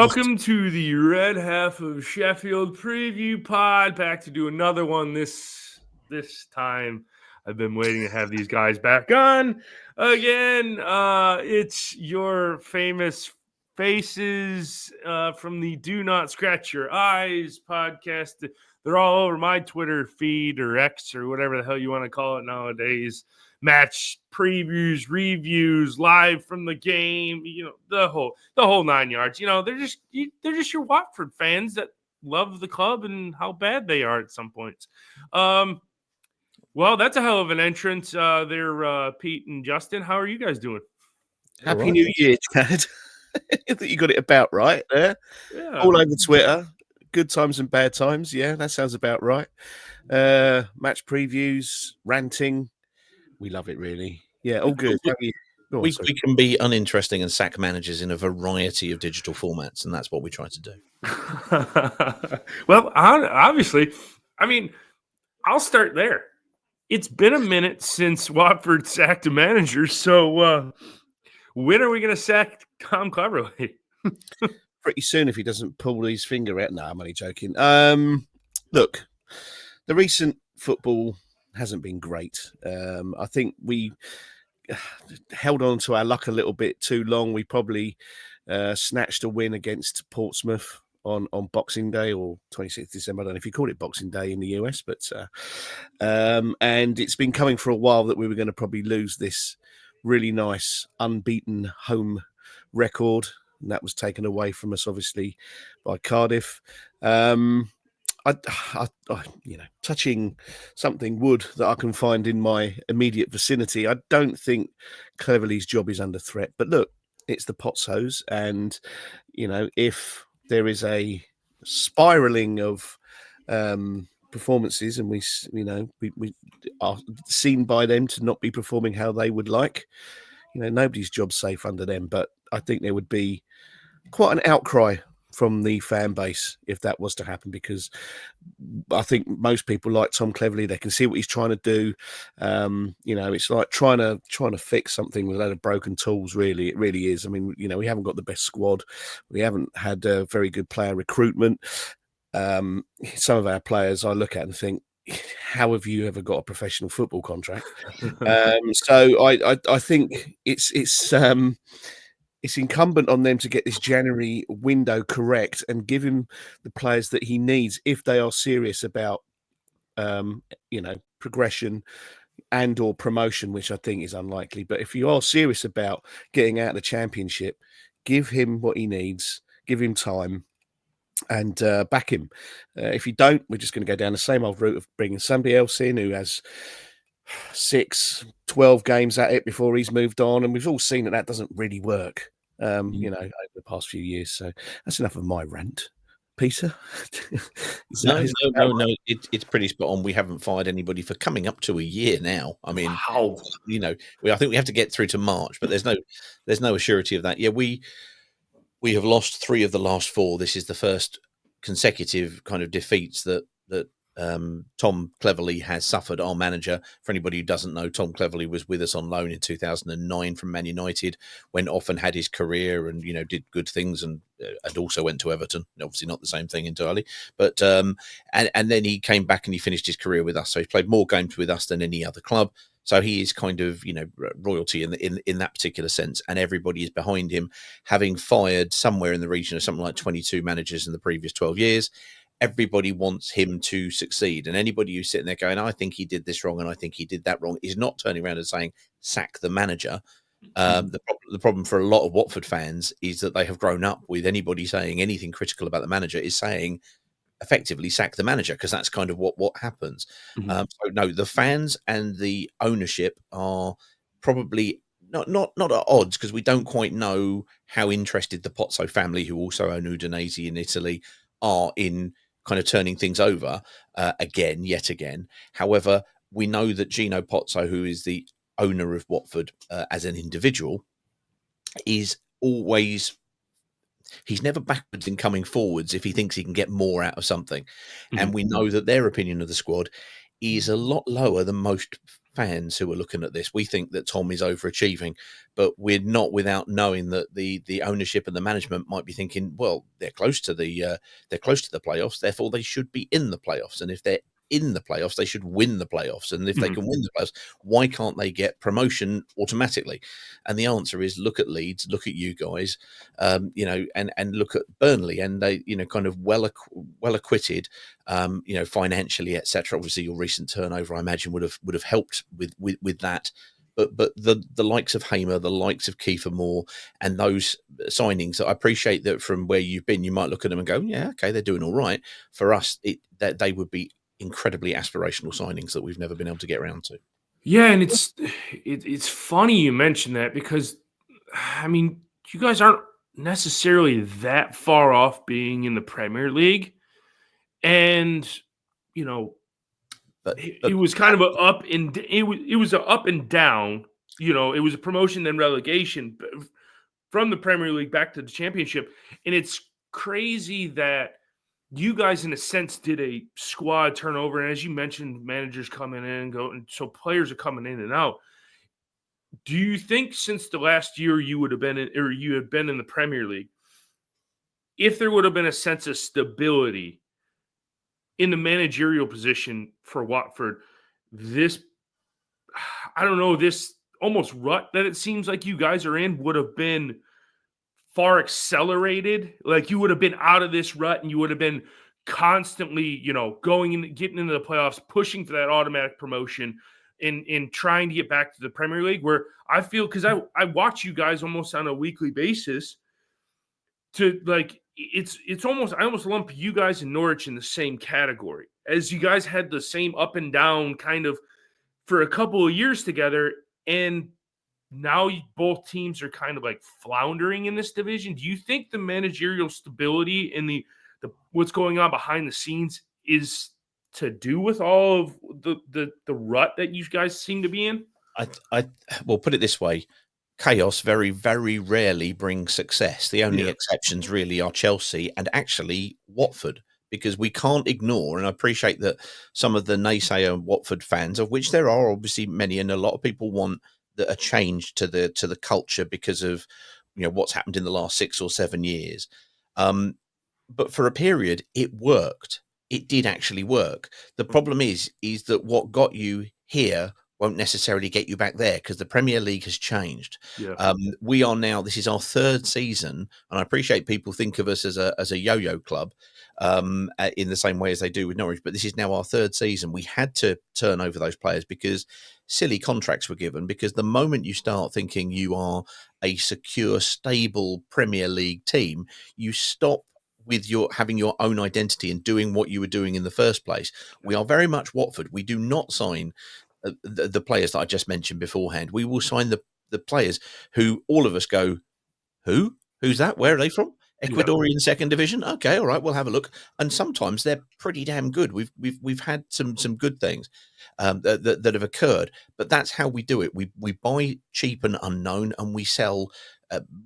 Welcome to the Red Half of Sheffield preview pod. Back to do another one this time. I've been waiting to have these guys back on again. It's your famous faces from the Do Not Scratch Your Eyes podcast. They're all over my Twitter feed or X or whatever the hell you want to call it nowadays. Match previews, reviews, live from the game, the whole 9 yards. They're just your Watford fans that love the club and how bad they are at some points. Well, that's a hell of an entrance there, Pete and Justin. How are you guys doing? Happy New Year, Chad. I think you got it about right there. Yeah. All over Twitter. Good times and bad times. Yeah, that sounds about right. Match previews, ranting. We love it, really. Yeah, all good. We can be uninteresting and sack managers in a variety of digital formats, and that's what we try to do. Well, obviously, I'll start there. It's been a minute since Watford sacked a manager, so when are we going to sack Tom Cleverley? Pretty soon if he doesn't pull his finger out. No, I'm only joking. Look, the recent football hasn't been great. I think we held on to our luck a little bit too long. We probably snatched a win against Portsmouth on Boxing Day or 26th December. I don't know if you call it Boxing Day in the US, but and it's been coming for a while that we were going to probably lose this really nice unbeaten home record, and that was taken away from us obviously by Cardiff. I touching something wood that I can find in my immediate vicinity, I don't think Cleverley's job is under threat. But look, it's the Potsos, and if there is a spiraling of performances, and we are seen by them to not be performing how they would like, nobody's job's safe under them. But I think there would be quite an outcry from the fan base if that was to happen, because I think most people like Tom Cleverley. They can see what he's trying to do. It's like trying to fix something with a load of broken tools. Really, it really is. We haven't got the best squad. We haven't had a very good player recruitment. Some of our players I look at and think, how have you ever got a professional football contract? So I think it's incumbent on them to get this January window correct and give him the players that he needs if they are serious about, progression and or promotion, which I think is unlikely. But if you are serious about getting out of the Championship, give him what he needs, give him time, and back him. If you don't, we're just going to go down the same old route of bringing somebody else in who has 12 games at it before he's moved on, and we've all seen that doesn't really work over the past few years. So that's enough of my rant. Peter? No, it's pretty spot on. We haven't fired anybody for coming up to a year now. Wow. I think we have to get through to March, but there's no assurity of that. Yeah, we have lost 3 of the last 4. This is the first consecutive kind of defeats that Tom Cleverley has suffered, our manager. For anybody who doesn't know, Tom Cleverley was with us on loan in 2009 from Man United, went off and had his career and did good things, and also went to Everton. Obviously not the same thing entirely, but and then he came back and he finished his career with us. So he's played more games with us than any other club. So he is kind of royalty in that particular sense, and everybody is behind him, having fired somewhere in the region of something like 22 managers in the previous 12 years. Everybody wants him to succeed, and anybody who's sitting there going, I think he did this wrong and I think he did that wrong, is not turning around and saying, sack the manager. The problem for a lot of Watford fans is that they have grown up with anybody saying anything critical about the manager is saying, effectively, sack the manager, because that's kind of what happens. Mm-hmm. So no, the fans and the ownership are probably not at odds, because we don't quite know how interested the Pozzo family, who also own Udinese in Italy, are in kind of turning things over yet again. However, we know that Gino Pozzo, who is the owner of Watford as an individual, is always, he's never backwards in coming forwards if he thinks he can get more out of something. Mm-hmm. And we know that their opinion of the squad is a lot lower than most fans who are looking at this. We think that Tom is overachieving, but we're not without knowing that the ownership and the management might be thinking, well, they're close to the playoffs, therefore they should be in the playoffs, and if they're in the playoffs, they should win the playoffs. And if they can win the playoffs, why can't they get promotion automatically? And the answer is look at Leeds, look at you guys, and look at Burnley, and they, kind of well acquitted, financially, etc. Obviously, your recent turnover, I imagine, would have helped with that. But the likes of Hamer, the likes of Kiefer Moore, and those signings, I appreciate that from where you've been, you might look at them and go, yeah, okay, they're doing all right. For us, that they would be incredibly aspirational signings that we've never been able to get around to. Yeah, and it's funny you mention that, because I mean, you guys aren't necessarily that far off being in the Premier League, and But it was kind of it was a up and down. It was a promotion then relegation from the Premier League back to the Championship, and it's crazy that you guys, in a sense, did a squad turnover. And as you mentioned, managers coming in and go, and so players are coming in and out. Do you think since the last year you would have been you had been in the Premier League, if there would have been a sense of stability in the managerial position for Watford, this, I don't know, this almost rut that it seems like you guys are in would have been far accelerated? Like, you would have been out of this rut and you would have been constantly, going and getting into the playoffs, pushing for that automatic promotion, in trying to get back to the Premier League, where I feel, because I watch you guys almost on a weekly basis, to like, it's almost, I almost lump you guys and Norwich in the same category, as you guys had the same up and down kind of for a couple of years together, and now both teams are kind of like floundering in this division. Do you think the managerial stability and the what's going on behind the scenes is to do with all of the rut that you guys seem to be in? I will put it this way: chaos very, very rarely brings success. The only exceptions really are Chelsea and actually Watford, because we can't ignore, and I appreciate that some of the naysayer Watford fans, of which there are obviously many, and a lot of people want a change to the culture because of what's happened in the last 6 or 7 years. But for a period, it worked. It did actually work. The problem is that what got you here won't necessarily get you back there, because the Premier League has changed. Yeah. We are now, this is our third season, and I appreciate people think of us as a yo-yo club, in the same way as they do with Norwich, but this is now our third season. We had to turn over those players because silly contracts were given, because the moment you start thinking you are a secure, stable Premier League team, you stop with having your own identity and doing what you were doing in the first place. We are very much Watford. We do not sign the players that I just mentioned beforehand. We will sign the players who all of us go, who's that? Where are they from? Ecuadorian second division. Okay, all right, we'll have a look. And sometimes they're pretty damn good. We've had some good things that have occurred, but that's how we do it. We buy cheap and unknown, and we sell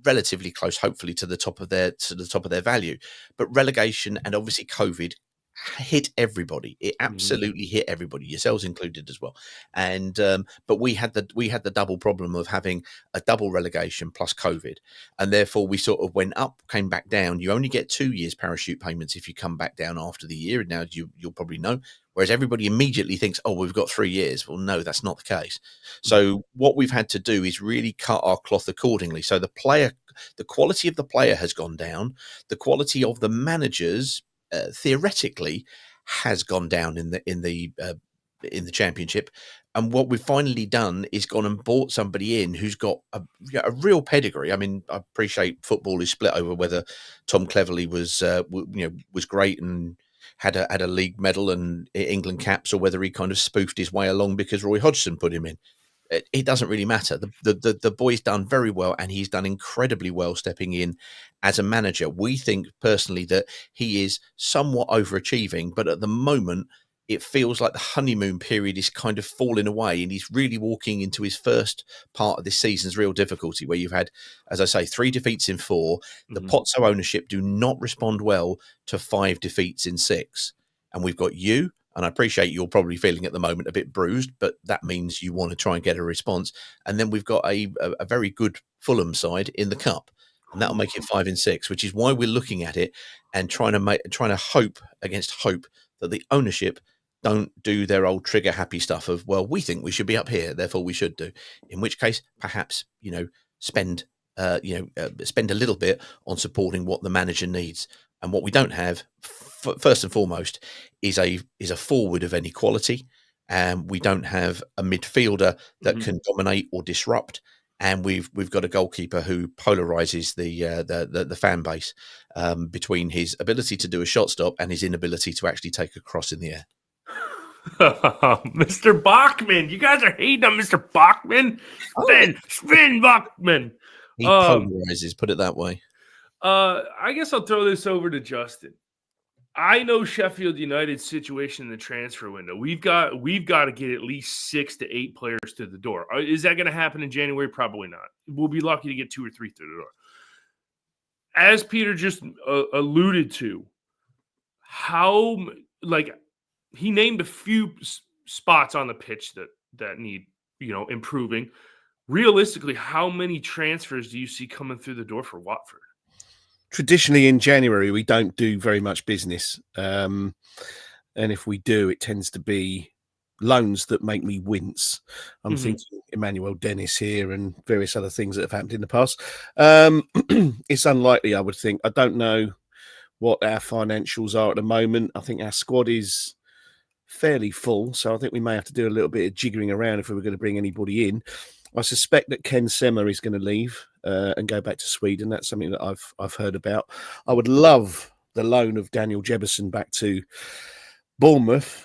relatively close, hopefully to the top of their value. But relegation and obviously COVID hit everybody. It absolutely hit everybody, yourselves included as well. And but we had the double problem of having a double relegation plus COVID, and therefore we sort of went up, came back down. You only get 2 years parachute payments if you come back down after the year. Now you'll probably know. Whereas everybody immediately thinks, oh, we've got 3 years. Well, no, that's not the case. So what we've had to do is really cut our cloth accordingly. So the quality of the player has gone down. The quality of the managers, theoretically, has gone down in the Championship. And what we've finally done is gone and bought somebody in who's got a real pedigree. I mean, I appreciate football is split over whether Tom Cleverley was great and had a league medal and England caps, or whether he kind of spoofed his way along because Roy Hodgson put him in. It doesn't really matter. The boy's done very well, and he's done incredibly well stepping in as a manager. We think personally that he is somewhat overachieving, but at the moment it feels like the honeymoon period is kind of falling away, and he's really walking into his first part of this season's real difficulty, where you've had, as I say, 3 defeats in 4. The Pozzo ownership do not respond well to 5 defeats in 6. And we've got you, And I appreciate you're probably feeling at the moment a bit bruised, but that means you want to try and get a response. And then we've got a very good Fulham side in the cup, and that'll make it 5 in 6, which is why we're looking at it and trying to hope against hope that the ownership don't do their old trigger happy stuff of, well, we think we should be up here, therefore we should do. In which case, perhaps spend spend a little bit on supporting what the manager needs. And what we don't have, first and foremost, is a forward of any quality, and we don't have a midfielder that can dominate or disrupt. And we've got a goalkeeper who polarizes the fan base between his ability to do a shot stop and his inability to actually take a cross in the air. Mr. Bachman, you guys are hating on Mr. Bachman. Spin Bachman. He polarizes, put it that way. I guess I'll throw this over to Justin. I know Sheffield United's situation in the transfer window. We've got to get at least 6 to 8 players to the door. Is that going to happen in January? Probably not. We'll be lucky to get 2 or 3 through the door. As Peter just alluded to, he named a few spots on the pitch that need improving. Realistically, how many transfers do you see coming through the door for Watford? Traditionally in January, we don't do very much business. And if we do, it tends to be loans that make me wince. I'm thinking Emmanuel Dennis here and various other things that have happened in the past. It's unlikely, I would think. I don't know what our financials are at the moment. I think our squad is fairly full, so I think we may have to do a little bit of jiggering around if we were going to bring anybody in. I suspect that Ken Sema is going to leave and go back to Sweden. That's something that I've heard about. I would love the loan of Daniel Jebbison back to Bournemouth.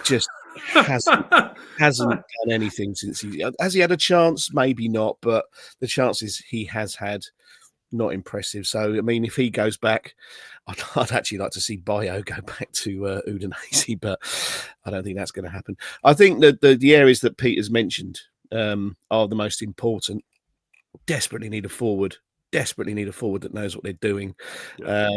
Just hasn't done anything since has he had a chance? Maybe not, but the chances he has had, not impressive. So, I mean, if he goes back, I'd actually like to see Bayo go back to Udinese, but I don't think that's going to happen. I think that the areas that Peter's mentioned are the most important. Desperately need a forward that knows what they're doing. Yeah.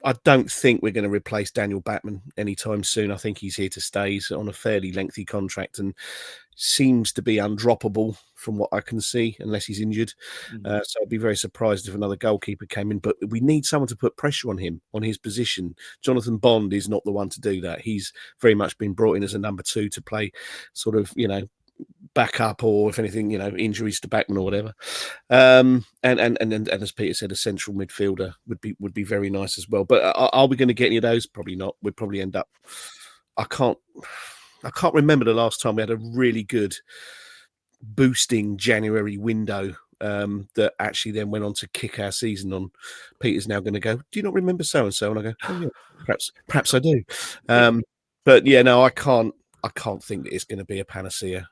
I don't think we're going to replace Daniel Batman anytime soon. I think he's here to stay. He's on a fairly lengthy contract and seems to be undroppable from what I can see, unless he's injured. So I'd be very surprised if another goalkeeper came in. But we need someone to put pressure on him, on his position. Jonathan Bond is not the one to do that. He's very much been brought in as a number 2 to play sort of, back up, or if anything, injuries to Backman or whatever. And as Peter said, a central midfielder would be very nice as well. But are we going to get any of those? Probably not. We'd probably end up. I can't remember the last time we had a really good boosting January window that actually then went on to kick our season on. Peter's now going to go, do you not remember so and so? And I go, oh yeah, perhaps I do. But yeah, no, I can't think that it's going to be a panacea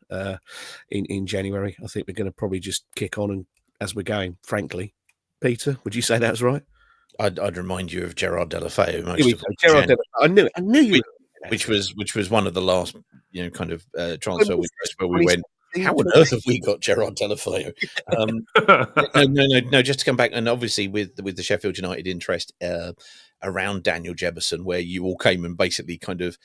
in January. I think we're going to probably just kick on and as we're going, frankly. Peter, would you say that's right? I'd remind you of Gerard Deulofeu. Gerard Deulofeu. I knew you. Which was one of the last, kind of transfer windows where we went, how on earth have we got Gerard Deulofeu? No. Just to come back, and obviously with the Sheffield United interest around Daniel Jebbison, where you all came and basically kind of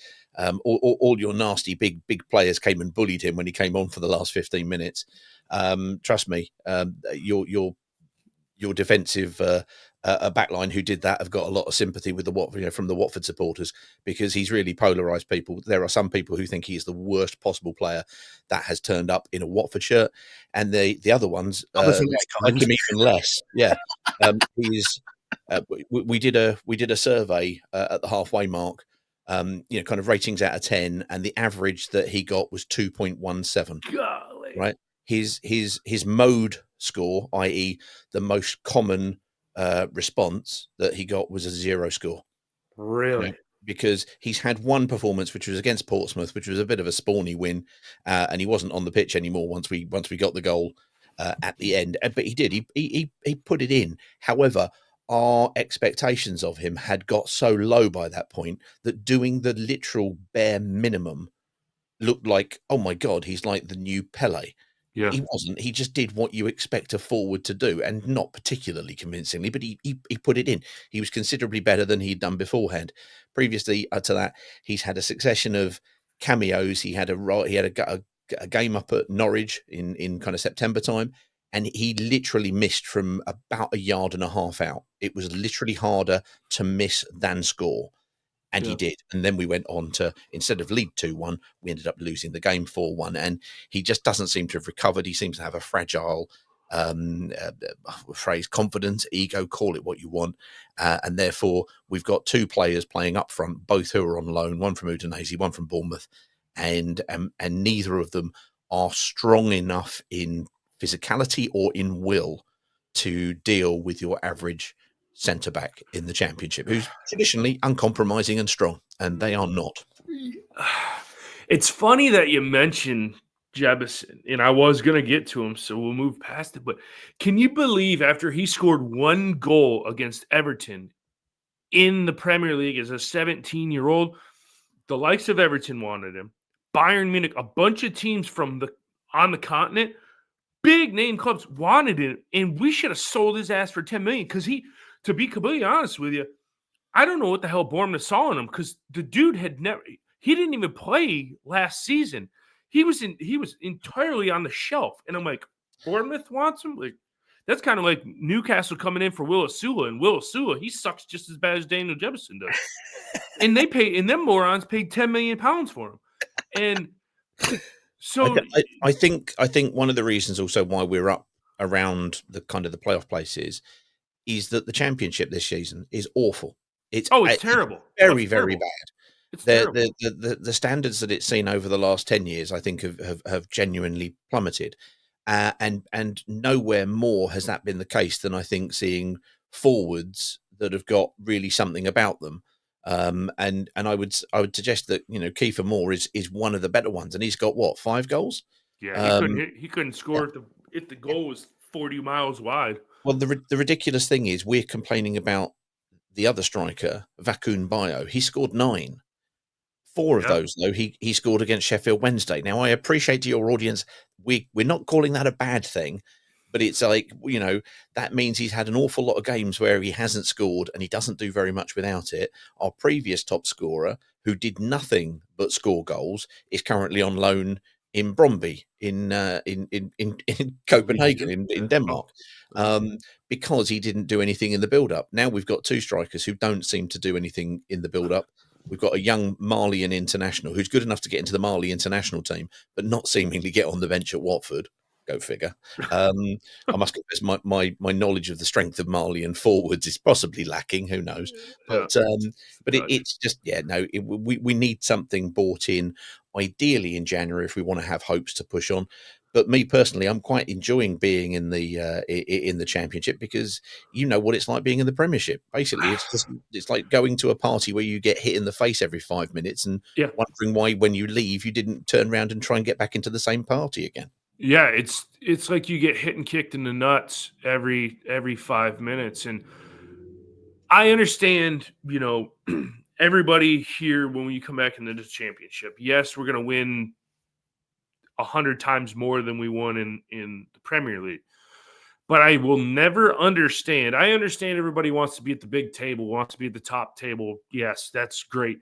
all your nasty big players came and bullied him when he came on for the last 15 minutes. Trust me, your defensive backline who did that have got a lot of sympathy with from the Watford supporters, because he's really polarised people. There are some people who think he is the worst possible player that has turned up in a Watford shirt, and the other ones like him even less. Yeah, we did a survey at the halfway mark, kind of ratings out of 10, and the average that he got was 2.17. Golly. Right, his mode score, i.e., the most common response that he got, was a 0 score. Really? Because he's had one performance, which was against Portsmouth, which was a bit of a spawny win, and he wasn't on the pitch anymore once we got the goal at the end. But he did. He put it in. However, our expectations of him had got so low by that point that doing the literal bare minimum looked like, oh my God, he's like the new Pele. Yeah. He wasn't. He just did what you expect a forward to do, and not particularly convincingly, but he put it in. He was considerably better than he'd done beforehand. Previously to that, he's had a succession of cameos. He had a game up at Norwich in kind of September time, and he literally missed from about a yard and a half out. It was literally harder to miss than score. And Yeah. he did. And then we went on to, instead of lead 2-1, we ended up losing the game 4-1. And he just doesn't seem to have recovered. He seems to have a fragile phrase, confidence, ego, call it what you want. And therefore, we've got two players playing up front, both who are on loan, one from Udinese, one from Bournemouth. And neither of them are strong enough in physicality or in will to deal with your average centre back in the Championship, who's traditionally uncompromising and strong, and they are not. It's funny that you mentioned Jebison, and I was going to get to him, so we'll move past it. But can you believe after he scored one goal against Everton in the Premier League as a 17-year-old, the likes of Everton wanted him, Bayern Munich, a bunch of teams on the continent, big name clubs wanted him, and we should have sold his ass for $10 million because to be completely honest with you, I don't know what the hell Bournemouth saw in him because the dude he didn't even play last season. He was entirely on the shelf, and I'm like, Bournemouth wants him. Like that's kind of like Newcastle coming in for Will Asula, and Will Asula, he sucks just as bad as Daniel Jebison does. And them morons paid £10 million for him, and so I think one of the reasons also why we're up around the kind of the playoff places is that the Championship this season is awful. It's terrible. Very, very bad. It's terrible. The standards that it's seen over the last 10 years, I think, have genuinely plummeted. And nowhere more has that been the case than I think seeing forwards that have got really something about them. And I would suggest that Kiefer Moore is one of the better ones, and he's got 5 goals. Yeah, he couldn't score if the goal was 40 miles wide. Well, the ridiculous thing is we're complaining about the other striker, Vakun Bio. He scored 9. 4 of those, though, he scored against Sheffield Wednesday. Now, I appreciate to your audience, we're not calling that a bad thing, but it's like, that means he's had an awful lot of games where he hasn't scored and he doesn't do very much without it. Our previous top scorer, who did nothing but score goals, is currently on loan in Brøndby in Copenhagen, in Denmark, because he didn't do anything in the build-up. Now we've got 2 strikers who don't seem to do anything in the build-up. We've got a young Malian international who's good enough to get into the Mali international team, but not seemingly get on the bench at Watford. Go figure. I must confess, my knowledge of the strength of Malian forwards is possibly lacking. Who knows? But it's just we need something bought in, ideally in January if we want to have hopes to push on. But me personally, I'm quite enjoying being in the Championship because you know what it's like being in the Premiership. Basically, it's like going to a party where you get hit in the face every 5 minutes and wondering why, when you leave, you didn't turn around and try and get back into the same party again. Yeah, it's like you get hit and kicked in the nuts every 5 minutes, and I understand. Everybody here when we come back into the Championship, yes, we're going to win 100 times more than we won in the Premier League. But I will never understand. I understand everybody wants to be at the big table, wants to be at the top table. Yes, that's great.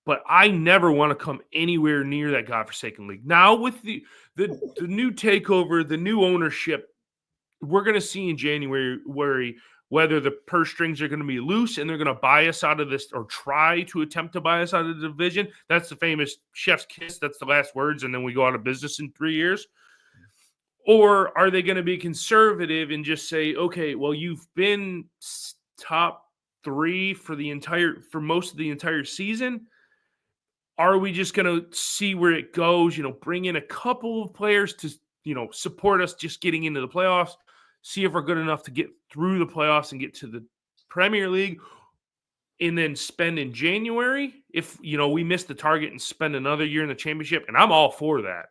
But I never want to come anywhere near that godforsaken league. Now with the new takeover, the new ownership, we're going to see in January whether the purse strings are going to be loose and they're going to buy us out of this or try to attempt to buy us out of the division. That's the famous chef's kiss. That's the last words. And then we go out of business in 3 years. Or are they going to be conservative and just say, okay, well, you've been top 3 for most of the entire season. Are we just going to see where it goes? Bring in a couple of players to, support us just getting into the playoffs. See if we're good enough to get through the playoffs and get to the Premier League, and then spend in January. If, we miss the target and spend another year in the Championship, and I'm all for that.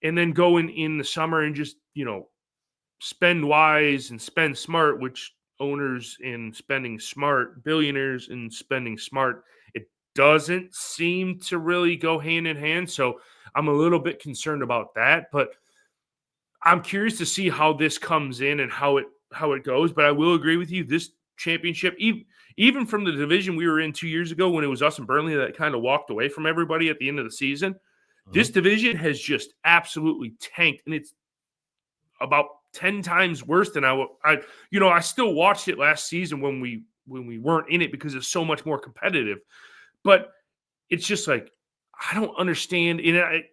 And then go in the summer and just, spend wise and spend smart, which owners in spending smart, billionaires in spending smart, it doesn't seem to really go hand in hand. So I'm a little bit concerned about that. But I'm curious to see how this comes in and how it goes. But I will agree with you. This championship, even from the division we were in 2 years ago when it was us and Burnley that kind of walked away from everybody at the end of the season, this division has just absolutely tanked, and it's about 10 times worse than I still watched it last season when we weren't in it because it's so much more competitive. But it's just like I don't understand. And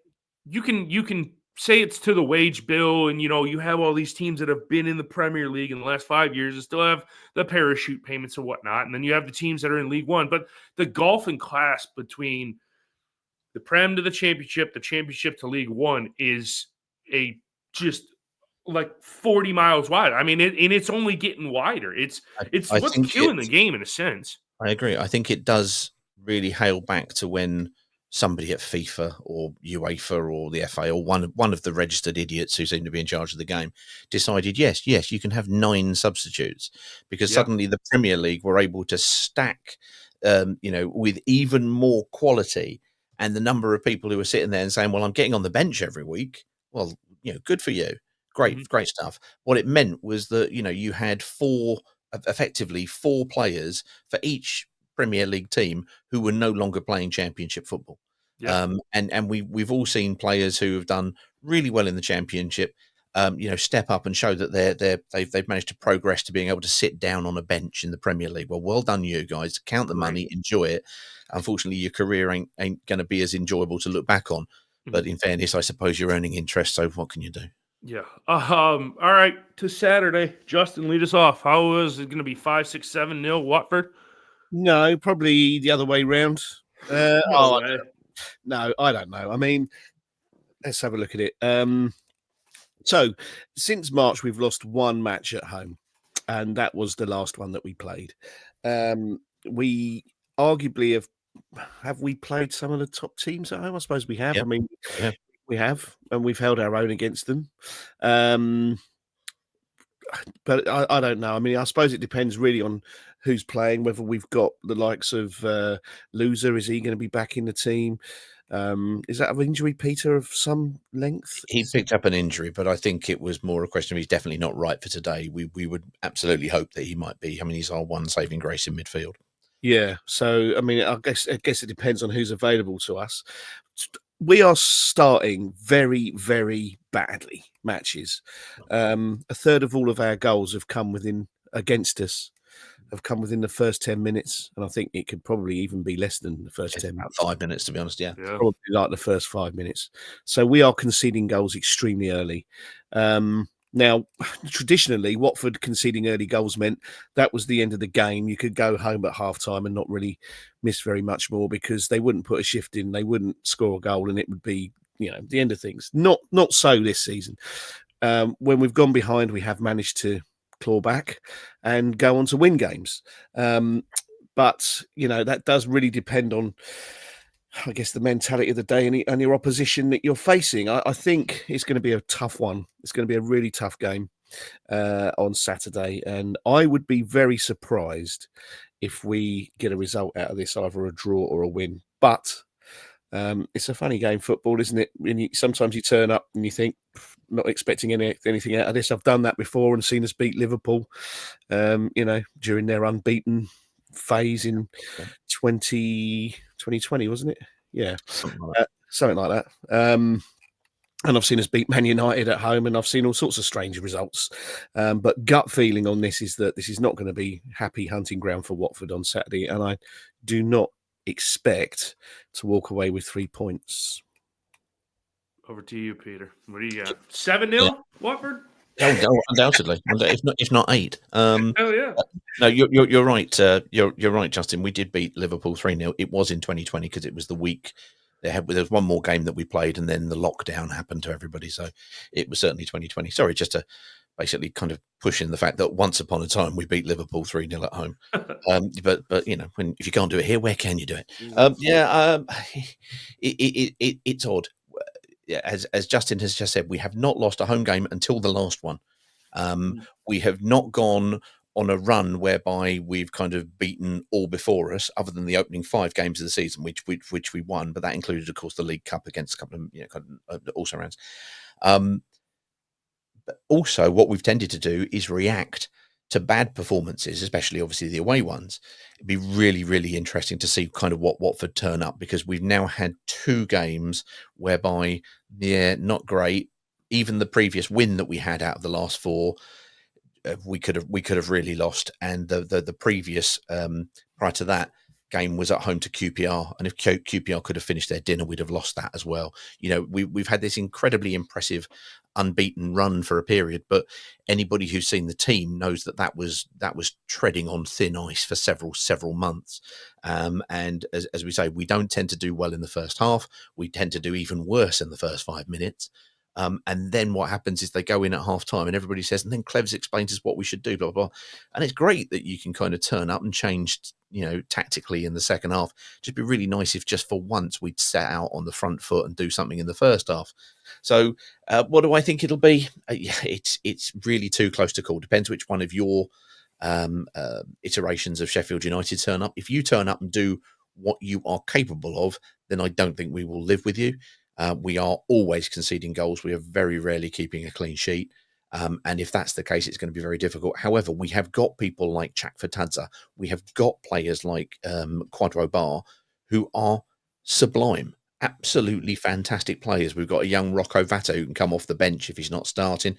you can say it's to the wage bill, and you have all these teams that have been in the Premier League in the last 5 years and still have the parachute payments and whatnot, and then you have the teams that are in League One. But the gulf in class between the Prem to the Championship to League One is just like 40 miles wide. I mean, and it's only getting wider. It's I what's think killing the game in a sense. I agree. I think it does really hail back to when somebody at FIFA or UEFA or the FA or one of the registered idiots who seem to be in charge of the game decided, yes, you can have 9 substitutes, because suddenly the Premier League were able to stack, with even more quality, and the number of people who were sitting there and saying, well, I'm getting on the bench every week. Well, good for you. Great stuff. What it meant was that, you had effectively four players for each Premier League team who were no longer playing Championship football. Yeah. And we've all seen players who have done really well in the Championship, step up and show that they've managed to progress to being able to sit down on a bench in the Premier League. Well done, you guys. Count the money, enjoy it. Unfortunately, your career ain't going to be as enjoyable to look back on. But in fairness, I suppose you're earning interest. So what can you do? Yeah. All right. To Saturday, Justin, lead us off. How is it going to be? 5-6-7-0 Watford? No, probably the other way round. No way. No, I don't know. I mean, let's have a look at it. So since March, we've lost one match at home, and that was the last one that we played. We arguably have we played some of the top teams at home? I suppose we have. Yep. I mean, we have, and we've held our own against them. But I don't know. I mean, I suppose it depends really on who's playing, whether we've got the likes of Loser. Is he going to be back in the team? Is that an injury, Peter, of some length? He picked up an injury, but I think it was more a question of he's definitely not right for today. We would absolutely hope that he might be. I mean, he's our one saving grace in midfield. Yeah. So, I mean, I guess it depends on who's available to us. We are starting very, very badly matches. A third of all of our goals have come against us, have come within the first 10 minutes. And I think it could probably even be less than the first 10 minutes. 5 minutes, to be honest. Yeah. Probably like the first 5 minutes. So we are conceding goals extremely early. Now, traditionally, Watford conceding early goals meant that was the end of the game. You could go home at half-time and not really miss very much more because they wouldn't put a shift in, they wouldn't score a goal, and it would be, the end of things. Not so this season. When we've gone behind, we have managed to claw back and go on to win games. But, that does really depend on, I guess, the mentality of the day and your opposition that you're facing. I think it's going to be a tough one. It's going to be a really tough game on Saturday. And I would be very surprised if we get a result out of this, either a draw or a win. But it's a funny game, football, isn't it? And sometimes you turn up and you think, not expecting anything out of this. I've done that before and seen us beat Liverpool, during their unbeaten phase in 2020, wasn't it? Yeah, something like that. And I've seen us beat Man United at home, and I've seen all sorts of strange results. But gut feeling on this is that this is not going to be happy hunting ground for Watford on Saturday, and I do not expect to walk away with 3 points. Over to you, Peter. What do you got? 7-0 Watford? Oh, undoubtedly, if not 8. Hell yeah! No, you're right. You're right, Justin. We did beat Liverpool 3-0. It was in 2020 because it was the week there was one more game that we played, and then the lockdown happened to everybody. So it was certainly 2020. Sorry, just to basically kind of push in the fact that once upon a time we beat Liverpool 3-0 at home. But if you can't do it here, where can you do it? It's odd. As Justin has just said, we have not lost a home game until the last one. We have not gone on a run whereby we've kind of beaten all before us, other than the opening 5 games of the season, which we won. But that included, of course, the League Cup against a couple of also rounds. also, what we've tended to do is react to bad performances, especially obviously the away ones. It'd be really, really interesting to see kind of what Watford turn up, because we've now had 2 games whereby, yeah, not great. Even the previous win that we had out of the last 4, we could have really lost. And the previous prior to that game was at home to QPR, and if QPR could have finished their dinner, we'd have lost that as well. You know, we've had this incredibly impressive unbeaten run for a period, but anybody who's seen the team knows that was treading on thin ice for several months. And as we say, we don't tend to do well in the first half. We tend to do even worse in the first 5 minutes. And then what happens is they go in at half time and everybody says, and then Clevs explains us what we should do, blah, blah, blah. And it's great that you can kind of turn up and change, you know, tactically in the second half. It'd be really nice if just for once we'd set out on the front foot and do something in the first half. So what do I think it'll be? Yeah, it's really too close to call. Depends which one of your iterations of Sheffield United turn up. If you turn up and do what you are capable of, then I don't think we will live with you. We are always conceding goals. We are very rarely keeping a clean sheet. And if that's the case, it's going to be very difficult. However, we have got people like Chakfatadze. We have got players like Quadro Bar who are sublime, absolutely fantastic players. We've got a young Rocco Vata who can come off the bench if he's not starting.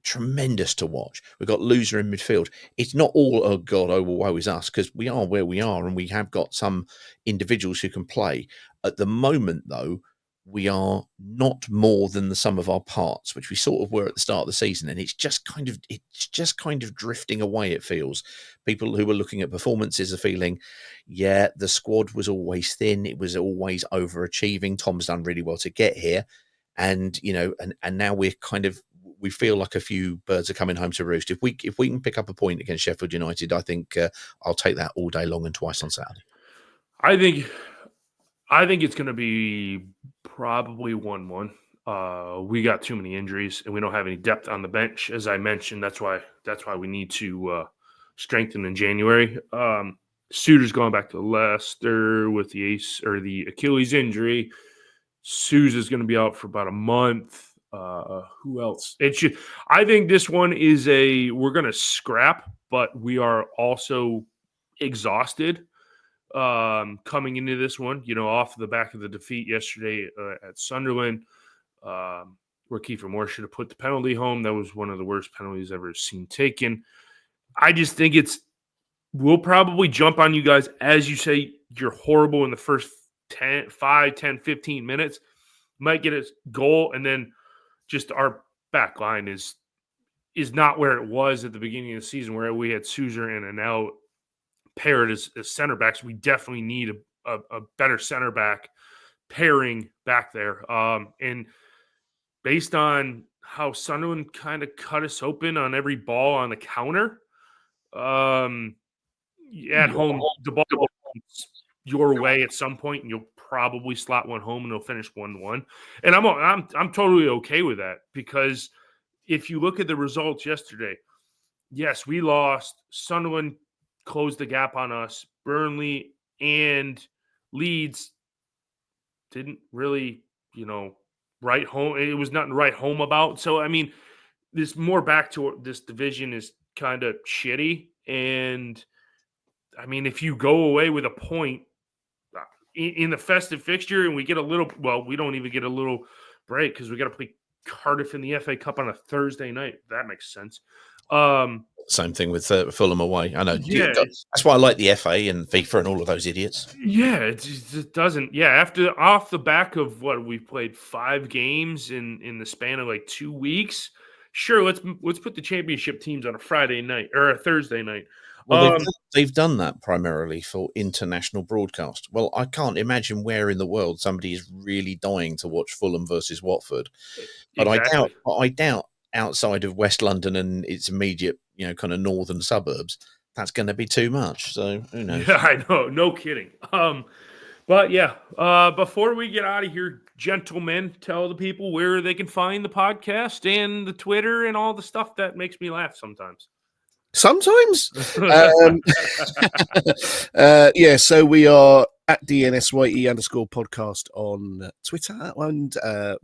Tremendous to watch. We've got Loser in midfield. It's not all, oh God, oh, well, woe is us, because we are where we are and we have got some individuals who can play. At the moment, though, we are not more than the sum of our parts, which we sort of were at the start of the season, and it's just kind of drifting away. It feels people who are looking at performances are feeling, yeah, the squad was always thin, it was always overachieving. Tom's done really well to get here, and you know, and now we feel like a few birds are coming home to roost. If we can pick up a point against Sheffield United, I think I'll take that all day long and twice on Saturday. I think it's going to be probably 1-1. We got too many injuries, and we don't have any depth on the bench, as I mentioned. That's why we need to strengthen in January. Suter's going back to Leicester with the Achilles injury. Sousa's going to be out for about a month. Who else? I think this one is we're going to scrap, but we are also exhausted. Coming into this one, you know, off the back of the defeat yesterday at Sunderland, where Kiefer Moore should have put the penalty home. That was one of the worst penalties I've ever seen taken. I just think we'll probably jump on you guys. As you say, you're horrible in the first 5, 10, 15 minutes. Might get a goal, and then just our back line is not where it was at the beginning of the season, where we had Sousa and Anel paired as center backs. We definitely need a better center back pairing back there. And based on how Sunderland kind of cut us open on every ball on the counter, at home, the ball comes your way at some point, and you'll probably slot one home, and it'll finish 1-1. And I'm totally okay with that, because if you look at the results yesterday, yes, we lost. Sunderland closed the gap on us. Burnley and Leeds didn't really, write home. It was nothing to write home about. So, I mean, this more back to this division is kind of shitty. And, I mean, if you go away with a point in the festive fixture and we get we don't even get a little break because we got to play Cardiff in the FA Cup on a Thursday night. That makes sense. Same thing with Fulham away. I know. Yeah, that's why I like the FA and FIFA and all of those idiots. Yeah, it doesn't. Yeah, off the back of what we've played 5 games in the span of like 2 weeks. Sure, let's put the championship teams on a Friday night or a Thursday night. Well, they've done that primarily for international broadcast. Well, I can't imagine where in the world somebody is really dying to watch Fulham versus Watford. But exactly. I doubt outside of West London and its immediate, kind of northern suburbs, that's going to be too much. So who knows? Yeah, I know. No kidding. But yeah, before we get out of here, gentlemen, tell the people where they can find the podcast and the Twitter and all the stuff that makes me laugh sometimes. Sometimes. So we are at DNSYE_podcast on Twitter. And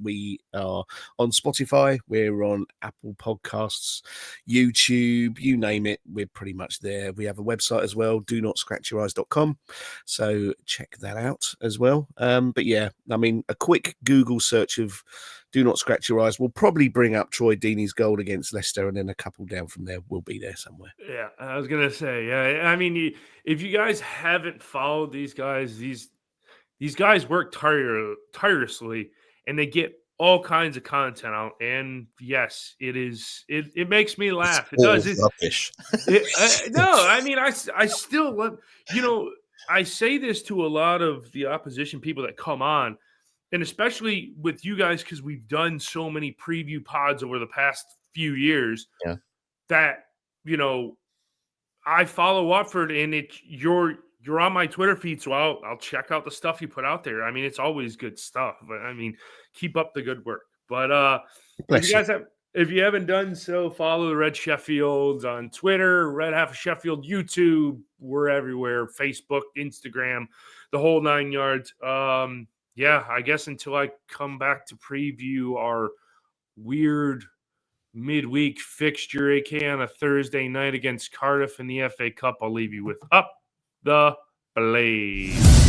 we are on Spotify. We're on Apple Podcasts, YouTube, you name it. We're pretty much there. We have a website as well, DoNotScratchYourEyes.com. So check that out as well. But yeah, I mean, a quick Google search of Do Not Scratch Your Eyes will probably bring up Troy Deeney's goal against Leicester, and then a couple down from there will be there somewhere. Yeah, I was gonna say, yeah. I mean, if you guys haven't followed these guys, these guys work tirelessly, and they get all kinds of content out. And yes, it makes me laugh. It does. Rubbish. No, I mean, I still love. I say this to a lot of the opposition people that come on, and especially with you guys because we've done so many preview pods over the past few years. Yeah. That I follow Watford, and you're on my Twitter feed, so I'll check out the stuff you put out there. I mean, it's always good stuff. But I mean, keep up the good work. But if you haven't done so, follow the Red Sheffields on Twitter, Red Half of Sheffield, YouTube. We're everywhere. Facebook, Instagram, the whole 9 yards. Yeah, I guess until I come back to preview our weird midweek fixture, aka on a Thursday night against Cardiff in the FA Cup, I'll leave you with Up the Blaze.